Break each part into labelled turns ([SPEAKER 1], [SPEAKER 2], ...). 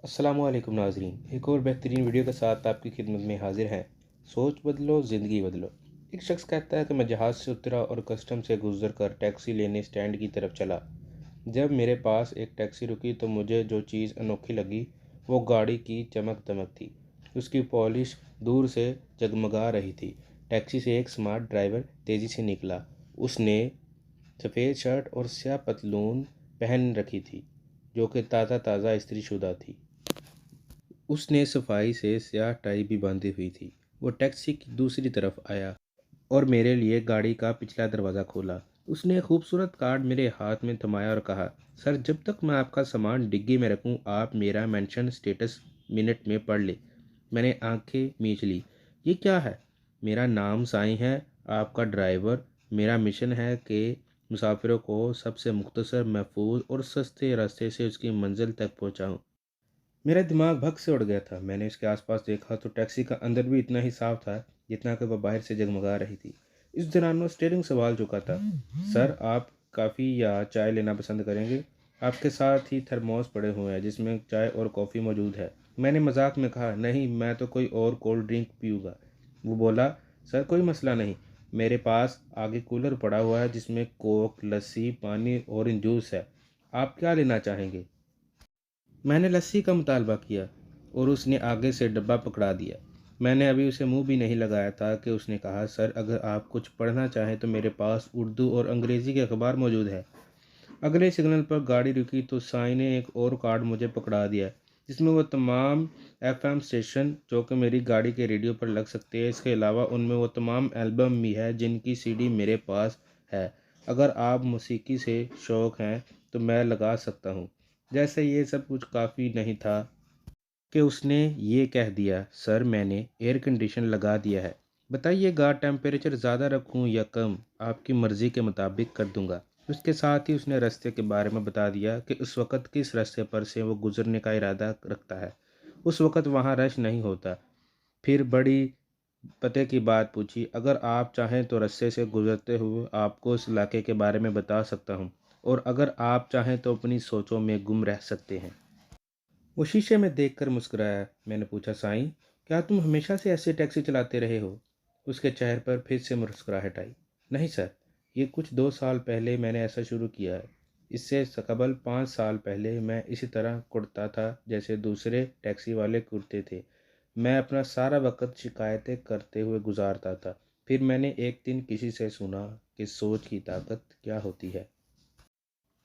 [SPEAKER 1] السلام علیکم ناظرین، ایک اور بہترین ویڈیو کے ساتھ آپ کی خدمت میں حاضر ہیں۔ سوچ بدلو، زندگی بدلو۔ ایک شخص کہتا ہے کہ میں جہاز سے اترا اور کسٹم سے گزر کر ٹیکسی لینے سٹینڈ کی طرف چلا۔ جب میرے پاس ایک ٹیکسی رکی تو مجھے جو چیز انوکھی لگی وہ گاڑی کی چمک دمک تھی۔ اس کی پالش دور سے جگمگا رہی تھی۔ ٹیکسی سے ایک سمارٹ ڈرائیور تیزی سے نکلا۔ اس نے سفید شرٹ اور سیاہ پتلون پہن رکھی تھی جو کہ تازہ استری شدہ تھی۔ اس نے صفائی سے سیاہ ٹائی بھی باندھی ہوئی تھی۔ وہ ٹیکسی کی دوسری طرف آیا اور میرے لیے گاڑی کا پچھلا دروازہ کھولا۔ اس نے خوبصورت کارڈ میرے ہاتھ میں تھمایا اور کہا، سر، جب تک میں آپ کا سامان ڈگی میں رکھوں آپ میرا مینشن سٹیٹس منٹ میں پڑھ لیں۔ میں نے آنکھیں میچ لی۔ یہ کیا ہے؟ میرا نام سائیں ہے، آپ کا ڈرائیور۔ میرا مشن ہے کہ مسافروں کو سب سے مختصر، محفوظ اور سستے راستے سے اس کی منزل تک پہنچاؤں۔ میرا دماغ بھگ سے اڑ گیا تھا۔ میں نے اس کے آس پاس دیکھا تو ٹیکسی کا اندر بھی اتنا ہی صاف تھا جتنا کہ وہ باہر سے جگمگا رہی تھی۔ اس دوران وہ اسٹیئرنگ سنبھال چکا تھا۔ سر، آپ کافی یا چائے لینا پسند کریں گے؟ آپ کے ساتھ ہی تھرموس پڑے ہوئے ہیں جس میں چائے اور کافی موجود ہے۔ میں نے مذاق میں کہا، نہیں، میں تو کوئی اور کولڈ ڈرنک پیوں گا۔ وہ بولا، سر، کوئی مسئلہ نہیں، میرے پاس آگے کولر پڑا ہوا ہے جس میں کوک، لسی، پانی، اورنج جوس ہے۔ آپ کیا لینا چاہیں گے؟ میں نے لسی کا مطالبہ کیا اور اس نے آگے سے ڈبہ پکڑا دیا۔ میں نے ابھی اسے منہ بھی نہیں لگایا تھا کہ اس نے کہا، سر، اگر آپ کچھ پڑھنا چاہیں تو میرے پاس اردو اور انگریزی کے اخبار موجود ہے۔ اگلے سگنل پر گاڑی رکی تو سائیں نے ایک اور کارڈ مجھے پکڑا دیا جس میں وہ تمام ایف ایم اسٹیشن جو کہ میری گاڑی کے ریڈیو پر لگ سکتے ہیں، اس کے علاوہ ان میں وہ تمام البم بھی ہے جن کی سی ڈی میرے پاس ہے۔ اگر آپ موسیقی سے شوق ہیں تو میں لگا سکتا ہوں۔ جیسے یہ سب کچھ کافی نہیں تھا کہ اس نے یہ کہہ دیا، سر، میں نے ایئر کنڈیشن لگا دیا ہے۔ بتائیے گا ٹیمپریچر زیادہ رکھوں یا کم؟ آپ کی مرضی کے مطابق کر دوں گا۔ اس کے ساتھ ہی اس نے راستے کے بارے میں بتا دیا کہ اس وقت کس راستے پر سے وہ گزرنے کا ارادہ رکھتا ہے۔ اس وقت وہاں رش نہیں ہوتا۔ پھر بڑی پتے کی بات پوچھی، اگر آپ چاہیں تو راستے سے گزرتے ہوئے آپ کو اس علاقے کے بارے میں بتا سکتا ہوں، اور اگر آپ چاہیں تو اپنی سوچوں میں گم رہ سکتے ہیں۔ وہ شیشے میں دیکھ کر مسکرایا۔ میں نے پوچھا، سائیں، کیا تم ہمیشہ سے ایسے ٹیکسی چلاتے رہے ہو؟ اس کے چہرے پر پھر سے مسکراہٹ آئی۔ نہیں سر، یہ کچھ 2 سال پہلے میں نے ایسا شروع کیا ہے۔ اس سے قبل 5 سال پہلے میں اسی طرح کرتا تھا جیسے دوسرے ٹیکسی والے کرتے تھے۔ میں اپنا سارا وقت شکایتیں کرتے ہوئے گزارتا تھا۔ پھر میں نے ایک دن کسی سے سنا کہ سوچ کی طاقت کیا ہوتی ہے۔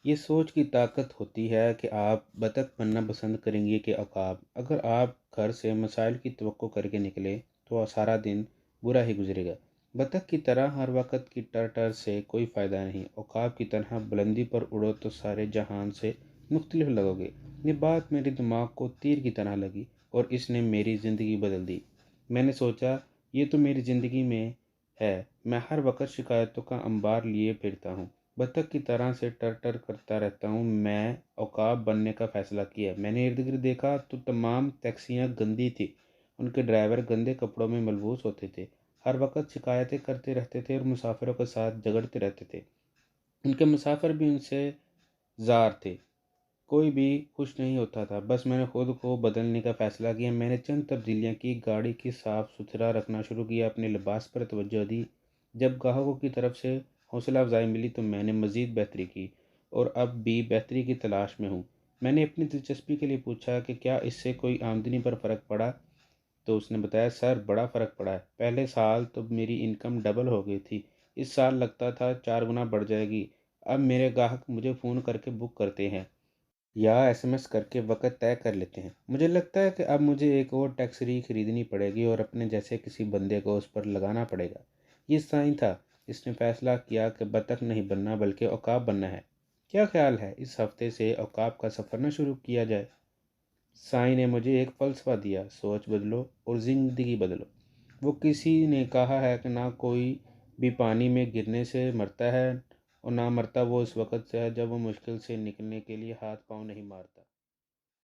[SPEAKER 1] یہ سوچ کی طاقت ہوتی ہے کہ آپ بطخ بننا پسند کریں گے کہ عقاب۔ اگر آپ گھر سے مسائل کی توقع کر کے نکلے تو سارا دن برا ہی گزرے گا۔ بطخ کی طرح ہر وقت کی ٹر سے کوئی فائدہ نہیں۔ عقاب کی طرح بلندی پر اڑو تو سارے جہان سے مختلف لگو گے۔ یہ بات میرے دماغ کو تیر کی طرح لگی اور اس نے میری زندگی بدل دی۔ میں نے سوچا، یہ تو میری زندگی میں ہے۔ میں ہر وقت شکایتوں کا انبار لیے پھرتا ہوں، بطخ کی طرح سے ٹر کرتا رہتا ہوں۔ میں عقاب بننے کا فیصلہ کیا۔ میں نے ارد گرد دیکھا تو تمام ٹیکسیاں گندی تھی۔ ان کے ڈرائیور گندے کپڑوں میں ملبوس ہوتے تھے، ہر وقت شکایتیں کرتے رہتے تھے اور مسافروں کے ساتھ جھگڑتے رہتے تھے۔ ان کے مسافر بھی ان سے زار تھے، کوئی بھی خوش نہیں ہوتا تھا۔ بس میں نے خود کو بدلنے کا فیصلہ کیا۔ میں نے چند تبدیلیاں کی، گاڑی کی صاف ستھرا رکھنا شروع کیا، اپنے لباس پر توجہ دی۔ جب گاہکوں کی طرف سے حوصلہ افزائی ملی تو میں نے مزید بہتری کی اور اب بھی بہتری کی تلاش میں ہوں۔ میں نے اپنی دلچسپی کے لیے پوچھا کہ کیا اس سے کوئی آمدنی پر فرق پڑا؟ تو اس نے بتایا، سر، بڑا فرق پڑا ہے۔ پہلے سال تو میری انکم ڈبل ہو گئی تھی، اس سال لگتا تھا 4 گنا بڑھ جائے گی۔ اب میرے گاہک مجھے فون کر کے بک کرتے ہیں یا ایس ایم ایس کر کے وقت طے کر لیتے ہیں۔ مجھے لگتا ہے کہ اب مجھے ایک اور ٹیکسی خریدنی پڑے گی اور اپنے جیسے کسی بندے کو اس پر لگانا پڑے گا۔ یہ سائن تھا، اس نے فیصلہ کیا کہ بطخ نہیں بننا بلکہ عقاب بننا ہے۔ کیا خیال ہے اس ہفتے سے عقاب کا سفر نہ شروع کیا جائے؟ سائن نے مجھے ایک فلسفہ دیا، سوچ بدلو اور زندگی بدلو۔ وہ کسی نے کہا ہے کہ نہ کوئی بھی پانی میں گرنے سے مرتا ہے اور نہ مرتا وہ اس وقت سے ہے جب وہ مشکل سے نکلنے کے لیے ہاتھ پاؤں نہیں مارتا۔